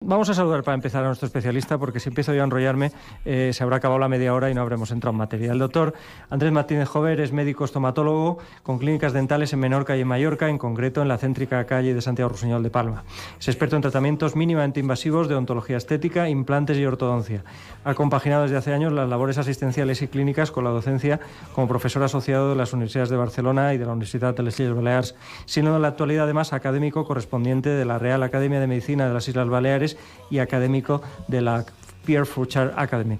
Vamos a saludar para empezar a nuestro especialista, porque si empiezo yo a enrollarme se habrá acabado la media hora y no habremos entrado en materia. El doctor Andrés Martínez Jover es médico estomatólogo con clínicas dentales en Menorca y en Mallorca, en concreto en la céntrica calle de Santiago Rusiñol de Palma. Es experto en tratamientos mínimamente invasivos de odontología estética, implantes y ortodoncia. Ha compaginado desde hace años las labores asistenciales y clínicas con la docencia como profesor asociado de las universidades de Barcelona y de la Universidad de les Illes Balears, siendo en la actualidad además académico correspondiente de la Real Academia de Medicina de las Islas Baleares y académico de la Pierre Fauchard Academy.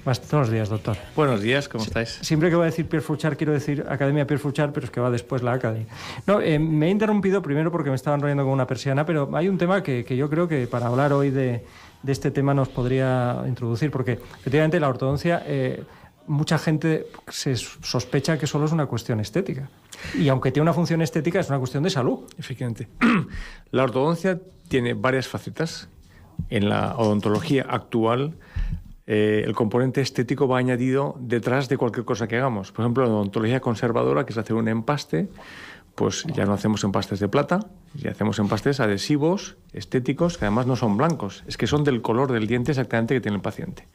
Buenos días, doctor. Buenos días, ¿cómo estáis? Siempre que voy a decir Pierre Fauchard quiero decir Academia Pierre Fauchard, pero es que va después la Academy. No, me he interrumpido primero porque me estaba enrollando con una persiana, pero hay un tema que yo creo que para hablar hoy de este tema nos podría introducir, porque efectivamente la ortodoncia... mucha gente se sospecha que solo es una cuestión estética. Y aunque tiene una función estética, es una cuestión de salud. Efectivamente. La ortodoncia tiene varias facetas. En la odontología actual, el componente estético va añadido detrás de cualquier cosa que hagamos. Por ejemplo, en la odontología conservadora, que es hacer un empaste, pues ya no hacemos empastes de plata, ya hacemos empastes adhesivos, estéticos, que además no son blancos, es que son del color del diente exactamente que tiene el paciente.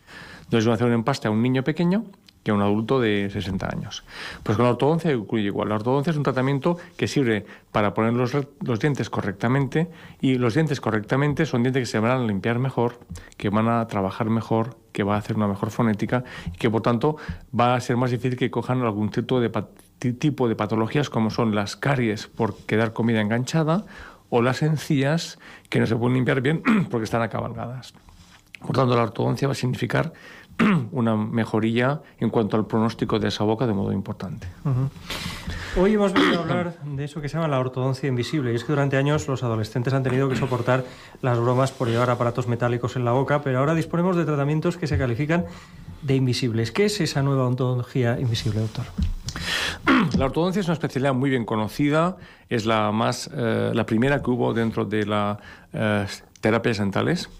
Entonces, voy a hacer un empaste a un niño pequeño que a un adulto de 60 años. Pues con la ortodoncia ocurre igual. La ortodoncia es un tratamiento que sirve para poner los dientes correctamente, y los dientes correctamente son dientes que se van a limpiar mejor, que van a trabajar mejor, que va a hacer una mejor fonética y que, por tanto, va a ser más difícil que cojan algún tipo de patologías como son las caries por quedar comida enganchada o las encías que no se pueden limpiar bien porque están acabalgadas. Por tanto, la ortodoncia va a significar una mejoría en cuanto al pronóstico de esa boca de modo importante. Hoy hemos venido a hablar de eso que se llama la ortodoncia invisible, y es que durante años los adolescentes han tenido que soportar las bromas por llevar aparatos metálicos en la boca, pero ahora disponemos de tratamientos que se califican de invisibles. ¿Qué es esa nueva odontología invisible, doctor? La ortodoncia es una especialidad muy bien conocida, es la primera que hubo dentro de las terapias dentales.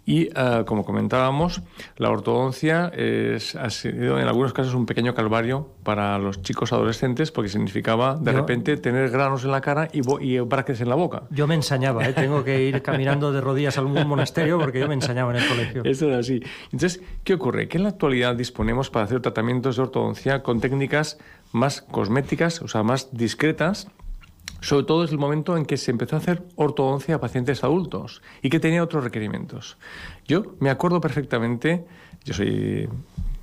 Y, como comentábamos, la ortodoncia ha sido en algunos casos un pequeño calvario para los chicos adolescentes, porque significaba de repente tener granos en la cara y brackets en la boca. Yo me ensañaba, tengo que ir caminando de rodillas a algún monasterio porque yo me ensañaba en el colegio. Eso era así. Entonces, ¿qué ocurre? Que en la actualidad disponemos para hacer tratamientos de ortodoncia con técnicas más cosméticas, o sea, más discretas. Sobre todo es el momento en que se empezó a hacer ortodoncia a pacientes adultos y que tenía otros requerimientos. Yo me acuerdo perfectamente, yo soy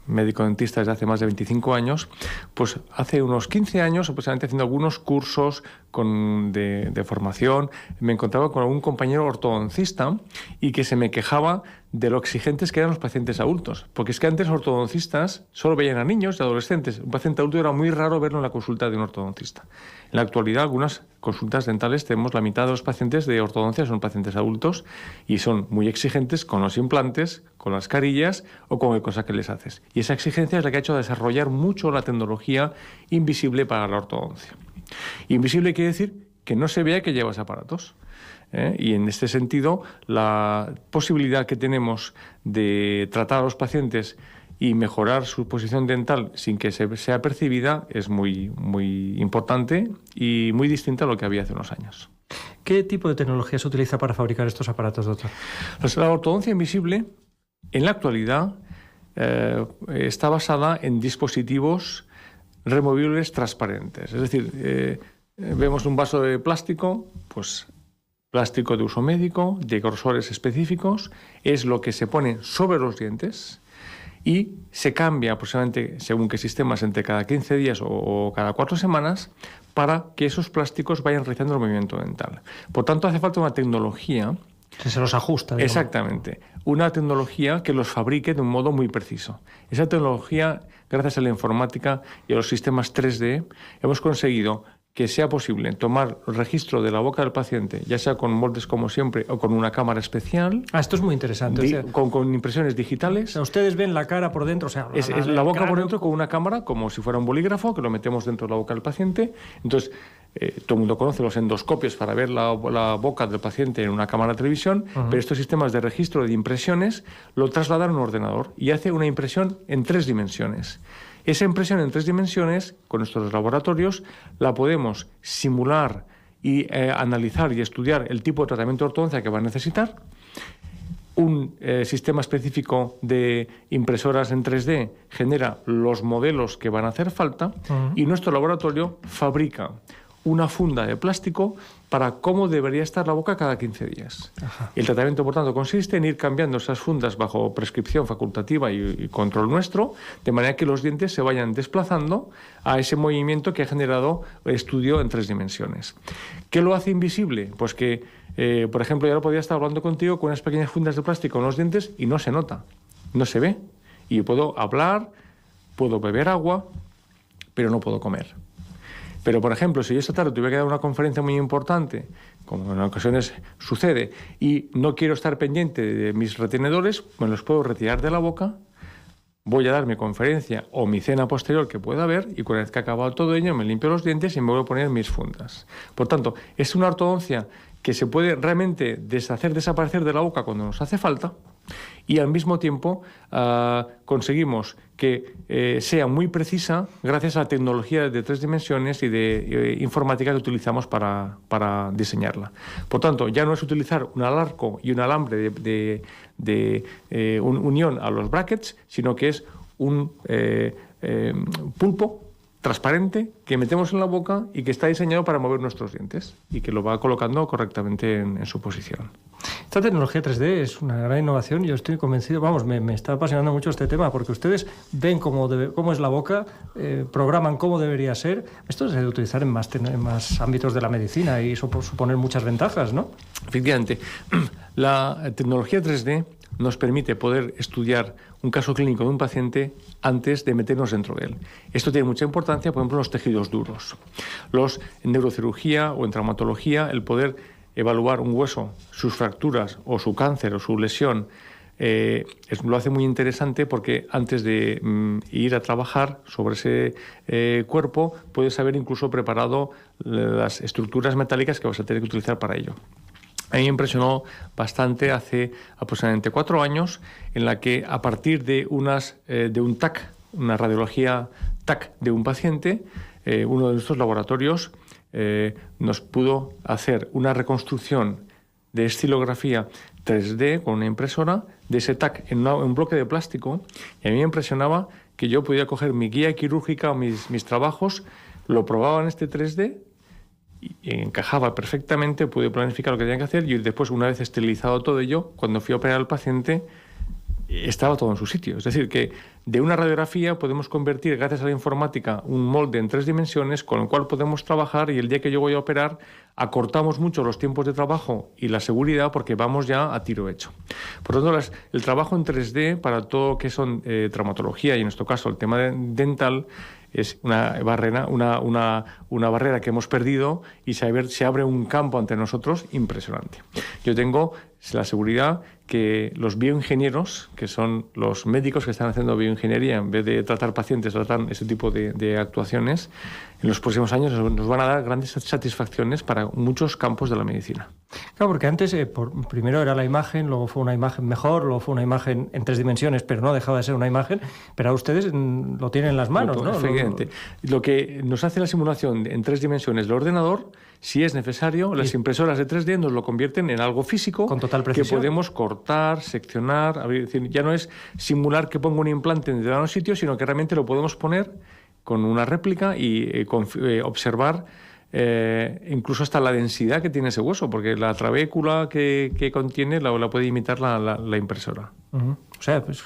médico dentista desde hace más de 25 años, pues hace unos 15 años, aproximadamente, haciendo algunos cursos de formación, me encontraba con algún compañero ortodoncista y que se me quejaba de lo exigentes que eran los pacientes adultos. Porque es que antes los ortodoncistas solo veían a niños y adolescentes. Un paciente adulto era muy raro verlo en la consulta de un ortodoncista. En la actualidad, algunas consultas dentales tenemos la mitad de los pacientes de ortodoncia son pacientes adultos y son muy exigentes con los implantes, con las carillas o con el cosa que les haces. Y esa exigencia es la que ha hecho desarrollar mucho la tecnología invisible para la ortodoncia. Invisible quiere decir que no se vea que llevas aparatos. Y en este sentido, la posibilidad que tenemos de tratar a los pacientes y mejorar su posición dental sin que sea percibida es muy, muy importante y muy distinta a lo que había hace unos años. ¿Qué tipo de tecnología se utiliza para fabricar estos aparatos, doctor? Pues la ortodoncia invisible, en la actualidad, está basada en dispositivos removibles transparentes. Es decir, vemos un vaso de plástico, pues plástico de uso médico, de grosores específicos, es lo que se pone sobre los dientes y se cambia aproximadamente, según qué sistemas, entre cada 15 días o cada 4 semanas para que esos plásticos vayan realizando el movimiento dental. Por tanto, hace falta una tecnología que se los ajusta. Digamos. Exactamente. Una tecnología que los fabrique de un modo muy preciso. Esa tecnología, gracias a la informática y a los sistemas 3D, hemos conseguido que sea posible tomar el registro de la boca del paciente, ya sea con moldes como siempre o con una cámara especial. Esto es muy interesante. Con impresiones digitales. O sea, ustedes ven la cara por dentro. O sea, es la boca por dentro con una cámara, como si fuera un bolígrafo, que lo metemos dentro de la boca del paciente. Entonces, todo el mundo conoce los endoscopios para ver la boca del paciente en una cámara de televisión, pero estos sistemas de registro de impresiones lo trasladan a un ordenador y hace una impresión en 3 dimensiones. Esa impresión en 3 dimensiones, con nuestros laboratorios, la podemos simular y analizar y estudiar el tipo de tratamiento de ortodoncia que va a necesitar. un sistema específico de impresoras en 3D genera los modelos que van a hacer falta y nuestro laboratorio fabrica una funda de plástico para cómo debería estar la boca cada 15 días. Ajá. El tratamiento, por tanto, consiste en ir cambiando esas fundas bajo prescripción facultativa y control nuestro, de manera que los dientes se vayan desplazando a ese movimiento que ha generado el estudio en 3 dimensiones. ¿Qué lo hace invisible? Pues que, por ejemplo, yo ahora podría estar hablando contigo con unas pequeñas fundas de plástico en los dientes y no se nota, no se ve. Y puedo hablar, puedo beber agua, pero no puedo comer. Pero, por ejemplo, si yo esta tarde tuviera que dar una conferencia muy importante, como en ocasiones sucede, y no quiero estar pendiente de mis retenedores, me los puedo retirar de la boca, voy a dar mi conferencia o mi cena posterior que pueda haber, y una vez que ha acabado todo ello, me limpio los dientes y me voy a poner mis fundas. Por tanto, es una ortodoncia que se puede realmente desaparecer de la boca cuando nos hace falta, y al mismo tiempo conseguimos que sea muy precisa gracias a la tecnología de 3 dimensiones y de informática que utilizamos para diseñarla. Por tanto, ya no es utilizar un alarco y un alambre de unión a los brackets, sino que es un pulpo transparente que metemos en la boca y que está diseñado para mover nuestros dientes y que lo va colocando correctamente en su posición. Esta tecnología 3D es una gran innovación y yo estoy convencido, vamos, me está apasionando mucho este tema, porque ustedes ven cómo es la boca, programan cómo debería ser. Esto se debe utilizar en más ámbitos de la medicina y eso puede suponer muchas ventajas, ¿no? Efectivamente, la tecnología 3D nos permite poder estudiar un caso clínico de un paciente antes de meternos dentro de él. Esto tiene mucha importancia, por ejemplo, en los tejidos duros. En neurocirugía o en traumatología, el poder evaluar un hueso, sus fracturas o su cáncer o su lesión, lo hace muy interesante porque antes de ir a trabajar sobre ese cuerpo, puedes haber incluso preparado las estructuras metálicas que vas a tener que utilizar para ello. A mí me impresionó bastante hace aproximadamente 4 años, en la que a partir de un TAC, una radiología TAC de un paciente, uno de nuestros laboratorios nos pudo hacer una reconstrucción de estilografía 3D con una impresora de ese TAC en un bloque de plástico, y a mí me impresionaba que yo podía coger mi guía quirúrgica o mis trabajos, lo probaba en este 3D y encajaba perfectamente, pude planificar lo que tenía que hacer y después, una vez esterilizado todo ello, cuando fui a operar al paciente, estaba todo en su sitio. Es decir, que de una radiografía podemos convertir, gracias a la informática, un molde en 3 dimensiones con el cual podemos trabajar, y el día que yo voy a operar acortamos mucho los tiempos de trabajo y la seguridad porque vamos ya a tiro hecho. Por lo tanto, el trabajo en 3D para todo lo que son traumatología y en nuestro caso el tema dental es una barrera que hemos perdido y se abre un campo ante nosotros impresionante. Yo tengo la seguridad que los bioingenieros, que son los médicos que están haciendo bioingeniería, en vez de tratar pacientes, tratan ese tipo de actuaciones, en los próximos años nos van a dar grandes satisfacciones para muchos campos de la medicina. Claro, porque antes primero era la imagen, luego fue una imagen mejor, luego fue una imagen en 3 dimensiones, pero no dejaba de ser una imagen, pero a ustedes lo tienen en las manos, ¿no? Efectivamente. Lo que nos hace la simulación en 3 dimensiones del ordenador, si es necesario, las impresoras de 3D nos lo convierten en algo físico con total precisión, que podemos cortar, seccionar. Es decir, ya no es simular que pongo un implante en determinado sitio, sino que realmente lo podemos poner con una réplica y observar incluso hasta la densidad que tiene ese hueso, porque la trabécula que contiene la puede imitar la impresora. Uh-huh. O sea, pues,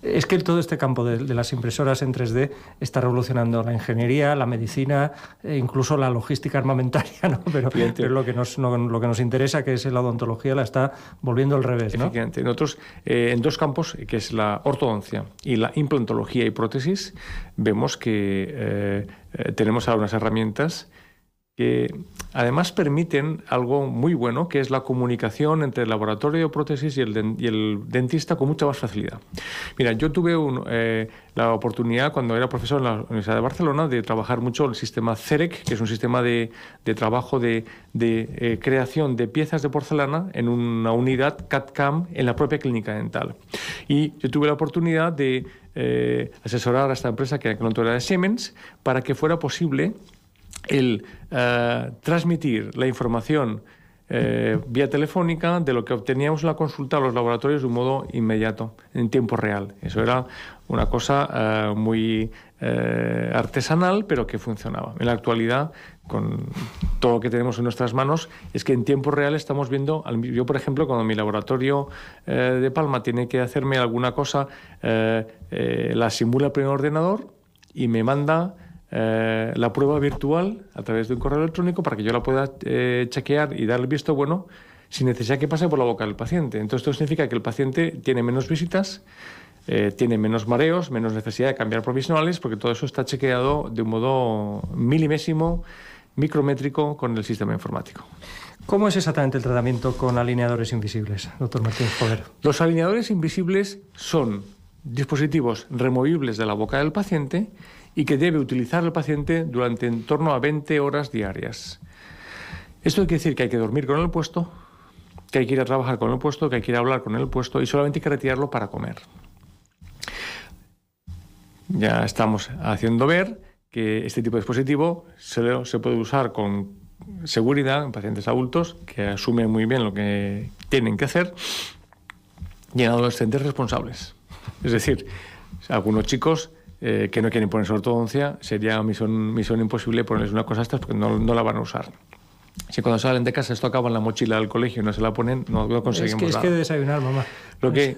es que todo este campo de las impresoras en 3D está revolucionando la ingeniería, la medicina, incluso la logística armamentaria, ¿no? Pero lo que nos interesa, que es la odontología, la está volviendo al revés, ¿no? Efectivamente. Nosotros, en 2 campos, que es la ortodoncia y la implantología y prótesis, vemos que tenemos ahora unas herramientas que además permiten algo muy bueno, que es la comunicación entre el laboratorio de prótesis y el dentista con mucha más facilidad. Mira, yo tuve la oportunidad, cuando era profesor en la Universidad de Barcelona, de trabajar mucho el sistema CEREC, que es un sistema de trabajo de creación de piezas de porcelana en una unidad CAD/CAM en la propia clínica dental. Y yo tuve la oportunidad de asesorar a esta empresa, que era de Siemens, para que fuera posible el transmitir la información vía telefónica de lo que obteníamos en la consulta a los laboratorios de un modo inmediato, en tiempo real. Eso era una cosa muy artesanal, pero que funcionaba. En la actualidad, con todo lo que tenemos en nuestras manos, es que en tiempo real estamos viendo, yo por ejemplo, cuando mi laboratorio de Palma tiene que hacerme alguna cosa, la simula por el ordenador y me manda la prueba virtual a través de un correo electrónico para que yo la pueda chequear y dar el visto bueno sin necesidad que pase por la boca del paciente. Entonces, esto significa que el paciente tiene menos visitas, tiene menos mareos, menos necesidad de cambiar provisionales, porque todo eso está chequeado de un modo milimésimo, micrométrico con el sistema informático. ¿Cómo es exactamente el tratamiento con alineadores invisibles, doctor Martínez Jover? Los alineadores invisibles son dispositivos removibles de la boca del paciente y que debe utilizar el paciente durante en torno a 20 horas diarias. Esto quiere decir que hay que dormir con el puesto, que hay que ir a trabajar con el puesto, que hay que ir a hablar con el puesto y solamente hay que retirarlo para comer. Ya estamos haciendo ver que este tipo de dispositivo se puede usar con seguridad en pacientes adultos que asumen muy bien lo que tienen que hacer y en adolescentes responsables. Es decir, algunos chicos que no quieren ponerse ortodoncia, sería misión imposible ponerles una cosa estas porque no la van a usar. Si cuando salen de casa esto acaba en la mochila del colegio y no se la ponen, no conseguimos nada. Es que desayunar, mamá.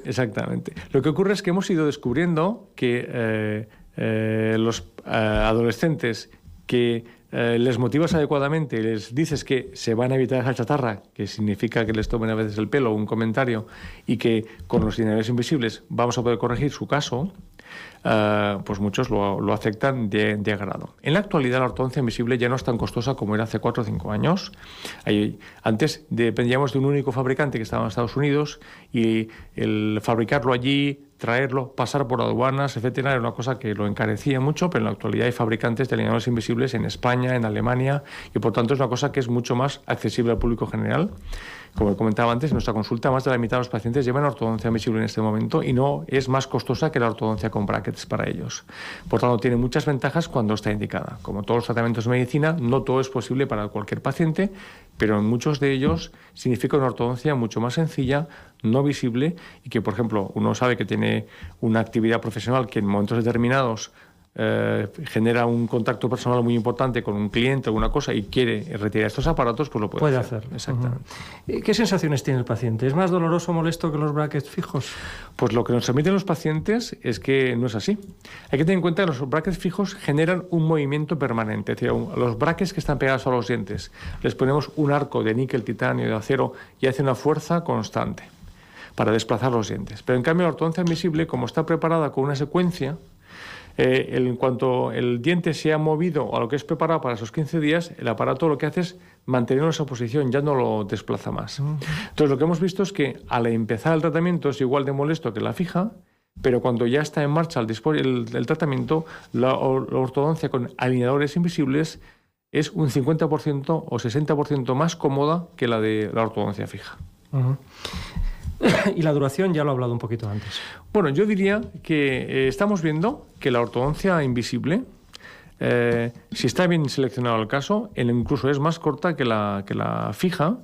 Exactamente. Lo que ocurre es que hemos ido descubriendo que los adolescentes que les motivas adecuadamente y les dices que se van a evitar esa chatarra, que significa que les tomen a veces el pelo o un comentario, y que con los alineadores invisibles vamos a poder corregir su caso, pues muchos lo aceptan de agrado. En la actualidad la ortodoncia invisible ya no es tan costosa como era hace 4 o 5 años. Antes dependíamos de un único fabricante que estaba en Estados Unidos y el fabricarlo allí, traerlo, pasar por aduanas, etcétera, era una cosa que lo encarecía mucho, pero en la actualidad hay fabricantes de alineadores invisibles en España, en Alemania, y por tanto es una cosa que es mucho más accesible al público general. Como comentaba antes, en nuestra consulta más de la mitad de los pacientes llevan ortodoncia invisible en este momento y no es más costosa que la ortodoncia con brackets para ellos. Por tanto, tiene muchas ventajas cuando está indicada. Como todos los tratamientos de medicina, no todo es posible para cualquier paciente, pero en muchos de ellos significa una ortodoncia mucho más sencilla, no visible, y que, por ejemplo, uno sabe que tiene una actividad profesional que en momentos determinados genera un contacto personal muy importante con un cliente o una cosa y quiere retirar estos aparatos, pues lo puede hacer. Exactamente. ¿Qué sensaciones tiene el paciente? ¿Es más doloroso o molesto que los brackets fijos? Pues lo que nos transmiten los pacientes es que no es así. Hay que tener en cuenta que los brackets fijos generan un movimiento permanente. Es decir, los brackets que están pegados a los dientes, les ponemos un arco de níquel, titanio, de acero y hace una fuerza constante para desplazar los dientes. Pero en cambio la ortodoncia invisible, como está preparada con una secuencia, en cuanto el diente se ha movido a lo que es preparado para esos 15 días, el aparato lo que hace es mantener esa posición, ya no lo desplaza más. Entonces lo que hemos visto es que al empezar el tratamiento es igual de molesto que la fija, pero cuando ya está en marcha el tratamiento, la ortodoncia con alineadores invisibles es un 50% o 60% más cómoda que la de la ortodoncia fija. Y la duración ya lo he hablado un poquito antes. Bueno, yo diría que estamos viendo que la ortodoncia invisible, si está bien seleccionado el caso, incluso es más corta que la fija,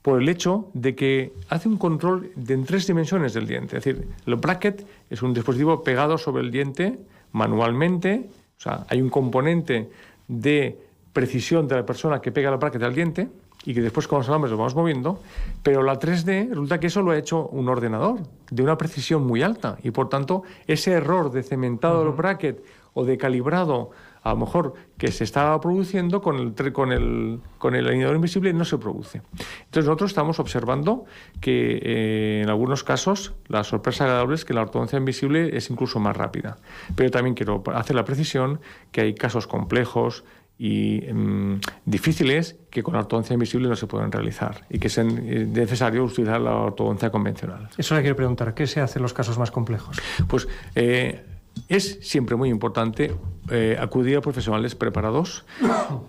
por el hecho de que hace un control en 3 dimensiones del diente. Es decir, el bracket es un dispositivo pegado sobre el diente manualmente, o sea, hay un componente de precisión de la persona que pega el bracket al diente, y que después con los alambres lo vamos moviendo, pero la 3D resulta que eso lo ha hecho un ordenador de una precisión muy alta y por tanto ese error de cementado del bracket o de calibrado a lo mejor que se estaba produciendo con el alineador invisible no se produce. Entonces nosotros estamos observando que en algunos casos la sorpresa agradable es que la ortodoncia invisible es incluso más rápida, pero también quiero hacer la precisión que hay casos complejos y difíciles que con la ortodoncia invisible no se pueden realizar y que es necesario utilizar la ortodoncia convencional. Eso le quiero preguntar, ¿qué se hace en los casos más complejos? Pues es siempre muy importante acudir a profesionales preparados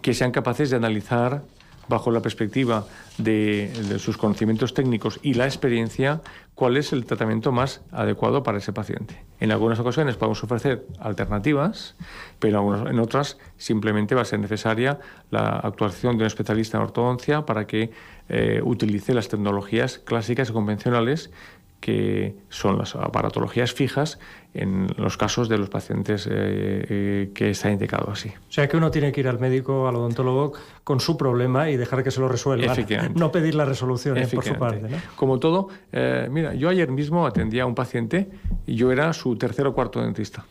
que sean capaces de analizar bajo la perspectiva de sus conocimientos técnicos y la experiencia, cuál es el tratamiento más adecuado para ese paciente. En algunas ocasiones podemos ofrecer alternativas, pero en otras simplemente va a ser necesaria la actuación de un especialista en ortodoncia para que utilice las tecnologías clásicas y convencionales, que son las aparatologías fijas en los casos de los pacientes que está indicado así. O sea que uno tiene que ir al médico, al odontólogo, con su problema y dejar que se lo resuelva. No pedir la resolución por su parte, ¿no? Como todo, mira, yo ayer mismo atendía a un paciente y yo era su tercer o cuarto dentista.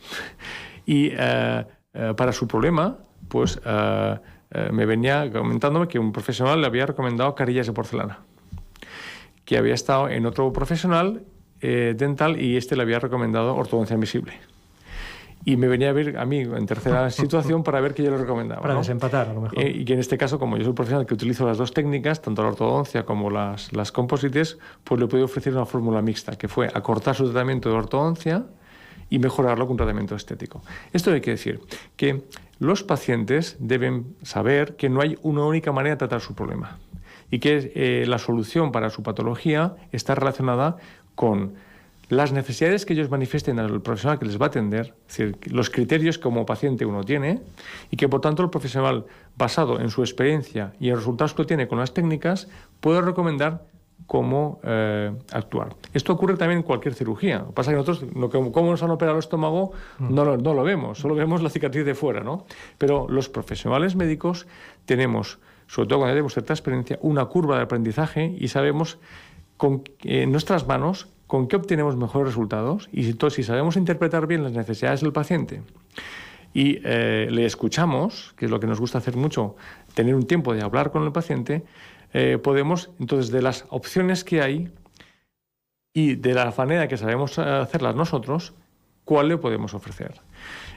Y para su problema, pues me venía comentándome que un profesional le había recomendado carillas de porcelana, que había estado en otro profesional dental y le había recomendado ortodoncia invisible. Y me venía a ver a mí en tercera situación para ver qué yo le recomendaba. Para desempatar, a lo mejor. Y que en este caso, como yo soy un profesional que utilizo las dos técnicas, tanto la ortodoncia como las composites, pues le pude ofrecer una fórmula mixta, que fue acortar su tratamiento de ortodoncia y mejorarlo con tratamiento estético. Esto hay que decir que los pacientes deben saber que no hay una única manera de tratar su problema, y que la solución para su patología está relacionada con las necesidades que ellos manifiesten al profesional que les va a atender, es decir, los criterios que como paciente uno tiene, y que por tanto el profesional, basado en su experiencia y en los resultados que tiene con las técnicas, puede recomendar cómo actuar. Esto ocurre también en cualquier cirugía. Lo que pasa es que nosotros, como nos han operado el estómago, no lo vemos, solo vemos la cicatriz de fuera, ¿no? Pero los profesionales médicos tenemos, sobre todo cuando tenemos cierta experiencia, una curva de aprendizaje y sabemos en nuestras manos con qué obtenemos mejores resultados, y si sabemos interpretar bien las necesidades del paciente y le escuchamos, que es lo que nos gusta hacer mucho, tener un tiempo de hablar con el paciente, podemos, entonces, de las opciones que hay y de la manera que sabemos hacerlas nosotros, ¿cuál le podemos ofrecer?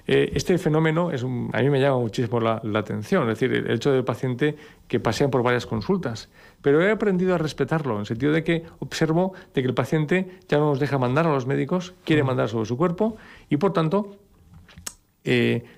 Este fenómeno a mí me llama muchísimo la atención, es decir, el hecho del paciente que pasea por varias consultas. Pero he aprendido a respetarlo, en el sentido de que observo de que el paciente ya no nos deja mandar a los médicos, quiere mandar sobre su cuerpo, y por tanto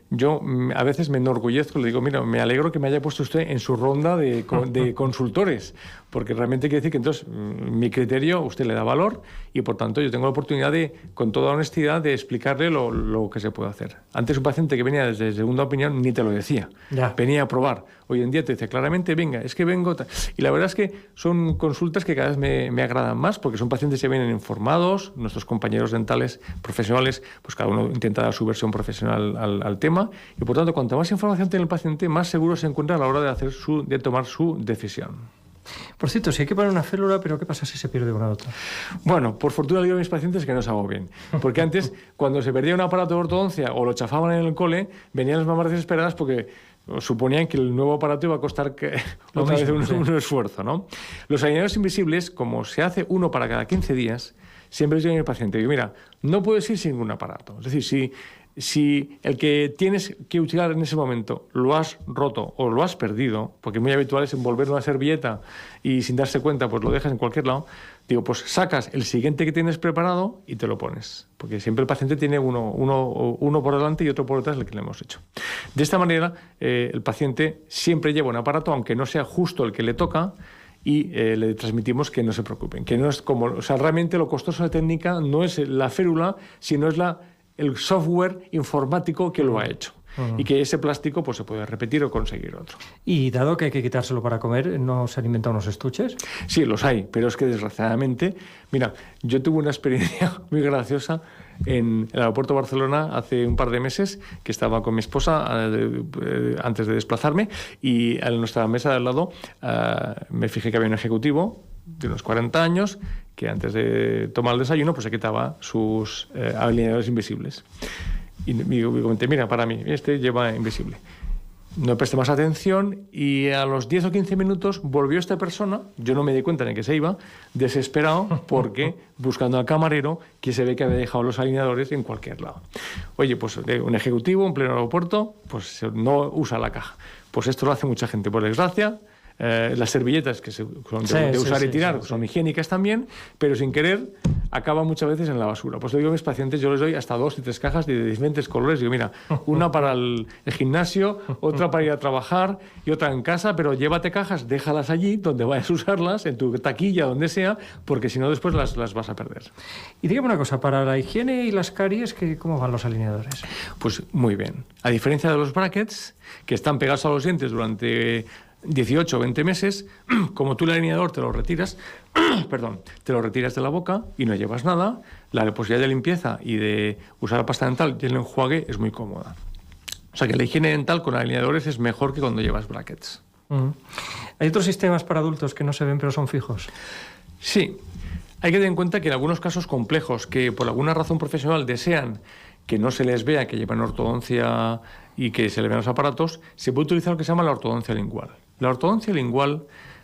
yo a veces me enorgullezco, le digo, mira, me alegro que me haya puesto usted en su ronda de consultores, porque realmente quiere decir que entonces mi criterio usted le da valor y por tanto yo tengo la oportunidad de, con toda honestidad, de explicarle lo que se puede hacer. Antes un paciente que venía desde segunda opinión ni te lo decía, venía a probar. Hoy en día te dice claramente, venga, es que vengo... Y la verdad es que son consultas que cada vez me agradan más, porque son pacientes que vienen informados, nuestros compañeros dentales profesionales, pues cada uno intenta dar su versión profesional al tema, y por tanto, cuanto más información tiene el paciente, más seguro se encuentra a la hora de tomar su decisión. Por cierto, si hay que poner una férula, ¿pero qué pasa si se pierde una otra? Bueno, por fortuna digo a mis pacientes que no se hago bien. Porque antes, cuando se perdía un aparato de ortodoncia o lo chafaban en el cole, venían las mamás desesperadas porque suponían que el nuevo aparato iba a costar otra vez un esfuerzo, ¿no? Los alineadores invisibles, como se hace uno para cada 15 días, siempre les digo a mi paciente, digo, mira, no puedes ir sin ningún aparato. Es decir, si el que tienes que utilizar en ese momento lo has roto o lo has perdido, porque muy habitual es envolver una servilleta y sin darse cuenta pues lo dejas en cualquier lado, digo, pues sacas el siguiente que tienes preparado y te lo pones, porque siempre el paciente tiene uno por delante y otro por detrás del que le hemos hecho. De esta manera el paciente siempre lleva un aparato, aunque no sea justo el que le toca, y le transmitimos que no se preocupen, que no es como, o sea, realmente lo costoso de la técnica no es la férula, sino es el software informático que lo ha hecho. Y que ese plástico pues se puede repetir o conseguir otro. Y dado que hay que quitárselo para comer, ¿no se han inventado unos estuches? Sí, los hay, pero es que desgraciadamente, mira, yo tuve una experiencia muy graciosa en el aeropuerto de Barcelona hace un par de meses, que estaba con mi esposa antes de desplazarme, y en nuestra mesa de al lado me fijé que había un ejecutivo de unos 40 años que antes de tomar el desayuno pues se quitaba sus alineadores invisibles. Y me comenté, mira, para mí, este lleva invisible. No presté más atención y a los 10 o 15 minutos volvió esta persona, yo no me di cuenta de que se iba, desesperado porque buscando al camarero que se ve que había dejado los alineadores en cualquier lado. Oye, pues un ejecutivo en pleno aeropuerto pues no usa la caja. Pues esto lo hace mucha gente, por desgracia. las servilletas que son de usar y tirar, son higiénicas también, pero sin querer acaban muchas veces en la basura. Pues le digo a mis pacientes, yo les doy hasta 2 y 3 cajas de diferentes colores. Digo, mira, una para el gimnasio, otra para ir a trabajar y otra en casa, pero llévate cajas, déjalas allí donde vayas a usarlas, en tu taquilla, donde sea, porque si no después las vas a perder. Y dígame una cosa, para la higiene y las caries, ¿cómo van los alineadores? Pues muy bien. A diferencia de los brackets, que están pegados a los dientes durante 18 o 20 meses, como tú el alineador te lo retiras, te lo retiras de la boca y no llevas nada, la posibilidad de limpieza y de usar la pasta dental y el enjuague es muy cómoda. O sea que la higiene dental con alineadores es mejor que cuando llevas brackets. ¿Hay otros sistemas para adultos que no se ven pero son fijos? Sí. Hay que tener en cuenta que en algunos casos complejos que por alguna razón profesional desean que no se les vea que llevan ortodoncia y que se le vean los aparatos, se puede utilizar lo que se llama la ortodoncia lingual. La ortodoncia lingual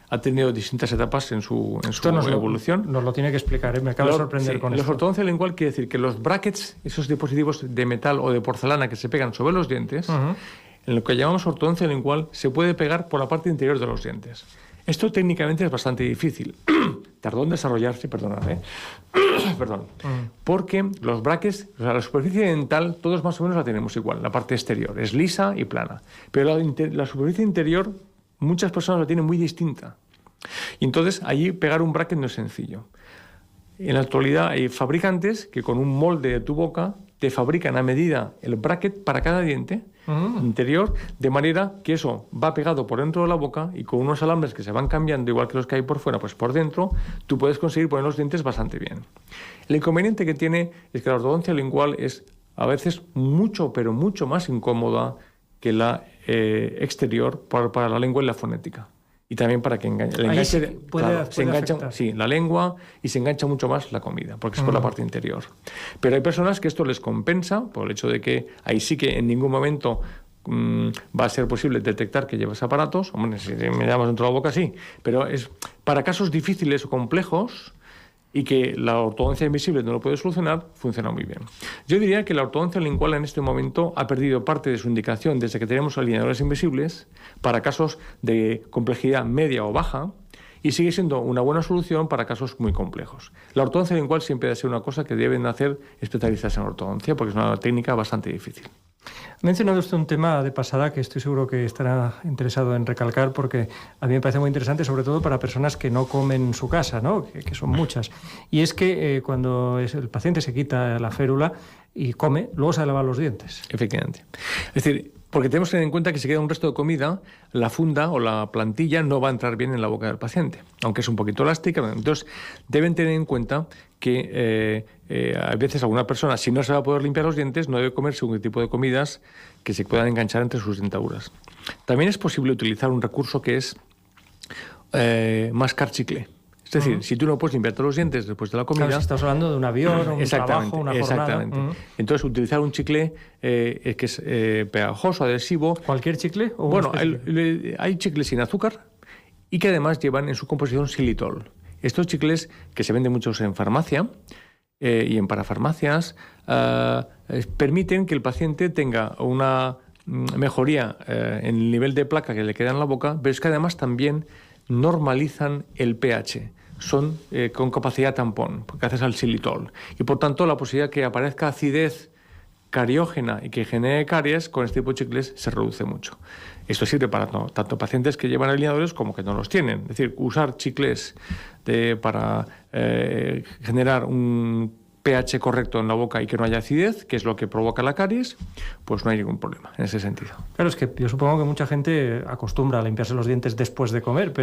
ha tenido distintas etapas en su evolución. Nos lo tiene que explicar, ¿eh? Me acaba de sorprender con esto. La ortodoncia lingual quiere decir que los brackets, esos dispositivos de metal o de porcelana que se pegan sobre los dientes, en lo que llamamos ortodoncia lingual, se puede pegar por la parte interior de los dientes. Esto técnicamente es bastante difícil. Tardó en desarrollarse, perdón, porque los brackets, o sea, la superficie dental, todos más o menos la tenemos igual. La parte exterior es lisa y plana. Pero la superficie interior, muchas personas la tienen muy distinta. Y entonces, allí pegar un bracket no es sencillo. En la actualidad hay fabricantes que con un molde de tu boca te fabrican a medida el bracket para cada diente interior, de manera que eso va pegado por dentro de la boca y con unos alambres que se van cambiando, igual que los que hay por fuera, pues por dentro, tú puedes conseguir poner los dientes bastante bien. El inconveniente que tiene es que la ortodoncia lingual es a veces mucho, pero mucho más incómoda que la exterior para la lengua y la fonética. Y también para que se engancha la lengua y se engancha mucho más la comida, porque es por la parte interior. Pero hay personas que esto les compensa por el hecho de que ahí sí que en ningún momento va a ser posible detectar que llevas aparatos. Hombre, si me damos dentro de la boca, sí. Pero es para casos difíciles o complejos y que la ortodoncia invisible no lo puede solucionar, funciona muy bien. Yo diría que la ortodoncia lingual en este momento ha perdido parte de su indicación desde que tenemos alineadores invisibles para casos de complejidad media o baja y sigue siendo una buena solución para casos muy complejos. La ortodoncia lingual siempre debe ser una cosa que deben hacer especialistas en ortodoncia porque es una técnica bastante difícil. Ha mencionado usted un tema de pasada que estoy seguro que estará interesado en recalcar porque a mí me parece muy interesante, sobre todo para personas que no comen en su casa, ¿no? que son muchas. Y es que cuando el paciente se quita la férula y come, luego se lava los dientes. Efectivamente. Es decir, porque tenemos que tener en cuenta que si queda un resto de comida, la funda o la plantilla no va a entrar bien en la boca del paciente, aunque es un poquito elástica. Entonces, deben tener en cuenta que a veces alguna persona, si no se va a poder limpiar los dientes, no debe comer según tipo de comidas que se puedan enganchar entre sus dentaduras. También es posible utilizar un recurso que es mascar chicle. Es decir, si tú no puedes limpiarte los dientes después de la comida... Claro, si estás hablando de un avión, un trabajo, una jornada... Exactamente. Entonces, utilizar un chicle que es pegajoso, adhesivo... ¿Cualquier chicle? ¿O bueno, hay chicles sin azúcar y que además llevan en su composición xilitol. Estos chicles, que se venden muchos en farmacia y en parafarmacias, permiten que el paciente tenga una mejoría en el nivel de placa que le queda en la boca, pero es que además también normalizan el pH. Son con capacidad tampón, gracias al xilitol. Y por tanto, la posibilidad que aparezca acidez cariógena y que genere caries con este tipo de chicles se reduce mucho. Esto sirve para tanto pacientes que llevan alineadores como que no los tienen. Es decir, usar chicles para generar un pH correcto en la boca y que no haya acidez, que es lo que provoca la caries, pues no hay ningún problema en ese sentido. Claro, es que yo supongo que mucha gente acostumbra a limpiarse los dientes después de comer,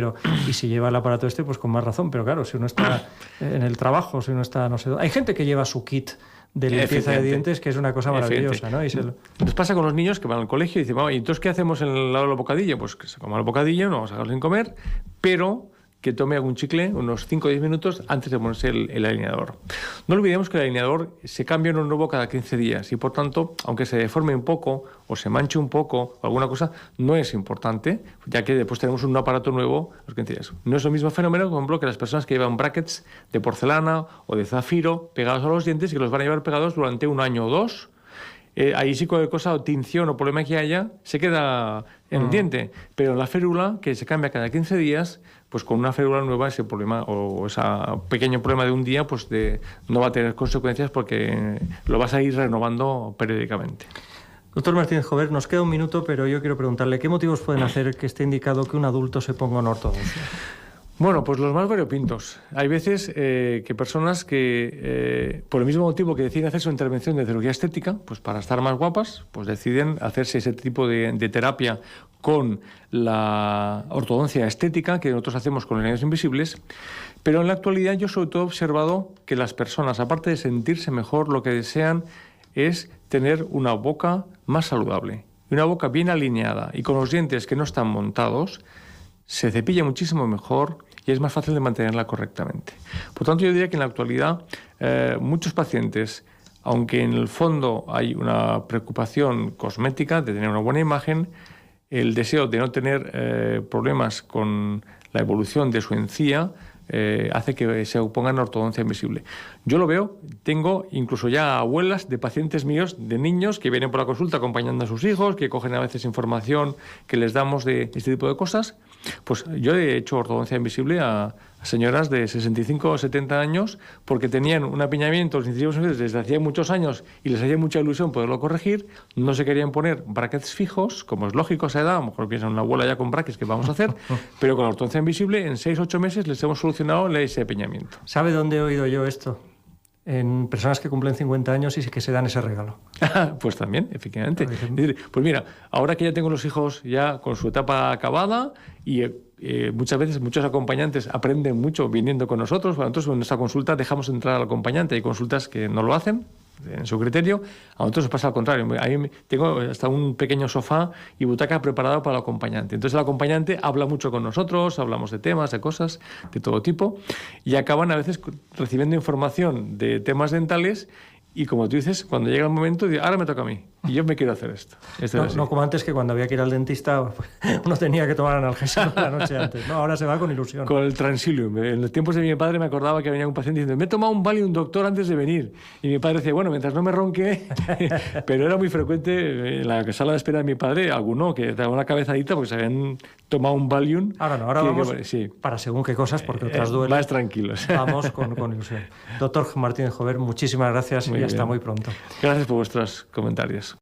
y si lleva el aparato pues con más razón. Pero claro, si uno está en el trabajo, si uno está no sé dónde... Hay gente que lleva su kit de limpieza de dientes, que es una cosa maravillosa, ¿no? Nos pasa con los niños que van al colegio y dicen, ¿y entonces qué hacemos en el lado del bocadillo? Pues que se coma el bocadillo, no vamos a dejarlo sin comer, pero que tome algún chicle unos 5 o 10 minutos antes de ponerse el alineador. No olvidemos que el alineador se cambia uno nuevo cada 15 días y, por tanto, aunque se deforme un poco o se manche un poco o alguna cosa, no es importante, ya que después tenemos un aparato nuevo los 15 días. No es el mismo fenómeno, por ejemplo, que las personas que llevan brackets de porcelana o de zafiro pegados a los dientes y que los van a llevar pegados durante un año o dos. ahí sí cualquier cosa o tinción o problema que haya se queda en el diente. Pero la férula, que se cambia cada 15 días, pues con una férula nueva ese problema o ese pequeño problema de un día pues no va a tener consecuencias porque lo vas a ir renovando periódicamente. Doctor Martínez Jover, nos queda un minuto, pero yo quiero preguntarle, ¿qué motivos pueden hacer que esté indicado que un adulto se ponga en ortodoncia? Bueno, pues los más variopintos. Hay veces que personas que, por el mismo motivo que deciden hacer su intervención de cirugía estética, pues para estar más guapas, pues deciden hacerse ese tipo de terapia con la ortodoncia estética que nosotros hacemos con líneas invisibles. Pero en la actualidad yo sobre todo he observado que las personas, aparte de sentirse mejor, lo que desean es tener una boca más saludable. Y una boca bien alineada y con los dientes que no están montados, se cepilla muchísimo mejor y es más fácil de mantenerla correctamente. Por tanto, yo diría que en la actualidad muchos pacientes, aunque en el fondo hay una preocupación cosmética de tener una buena imagen, el deseo de no tener problemas con la evolución de su encía hace que se opongan a ortodoncia invisible. Yo lo veo, tengo incluso ya abuelas de pacientes míos, de niños que vienen por la consulta acompañando a sus hijos, que cogen a veces información que les damos de este tipo de cosas. Pues yo he hecho ortodoncia invisible a señoras de 65 o 70 años porque tenían un apiñamiento los incisivos desde hacía muchos años y les hacía mucha ilusión poderlo corregir, no se querían poner brackets fijos, como es lógico a esa edad, a lo mejor piensan una abuela ya con brackets que vamos a hacer, pero con la ortodoncia invisible en 6-8 meses les hemos solucionado ese apiñamiento. ¿Sabe dónde he oído yo esto? En personas que cumplen 50 años y que se dan ese regalo. Pues también, efectivamente. Es decir, pues mira, ahora que ya tengo los hijos ya con su etapa acabada y muchas veces muchos acompañantes aprenden mucho viniendo con nosotros, nosotros en nuestra consulta dejamos entrar al acompañante. Hay consultas que no lo hacen en su criterio, a nosotros nos pasa al contrario. Ahí tengo hasta un pequeño sofá y butaca preparado para el acompañante. Entonces el acompañante habla mucho con nosotros, hablamos de temas, de cosas de todo tipo y acaban a veces recibiendo información de temas dentales y como tú dices, cuando llega el momento, ahora me toca a mí y yo me quiero hacer esto. No como antes, que cuando había que ir al dentista uno tenía que tomar analgésico la noche antes. No, ahora se va con ilusión. Con el Transilium. En los tiempos de mi padre me acordaba que venía un paciente diciendo, me he tomado un Valium, doctor, antes de venir. Y mi padre decía, bueno, mientras no me ronque. Pero era muy frecuente en la sala de espera de mi padre, alguno que daba una cabezadita porque se habían tomado un Valium. Ahora no, ahora vamos sí, para según qué cosas, porque otras duelen. Más tranquilos. Vamos con ilusión. Doctor Martínez Jover, muchísimas gracias y hasta muy pronto. Gracias por vuestros comentarios.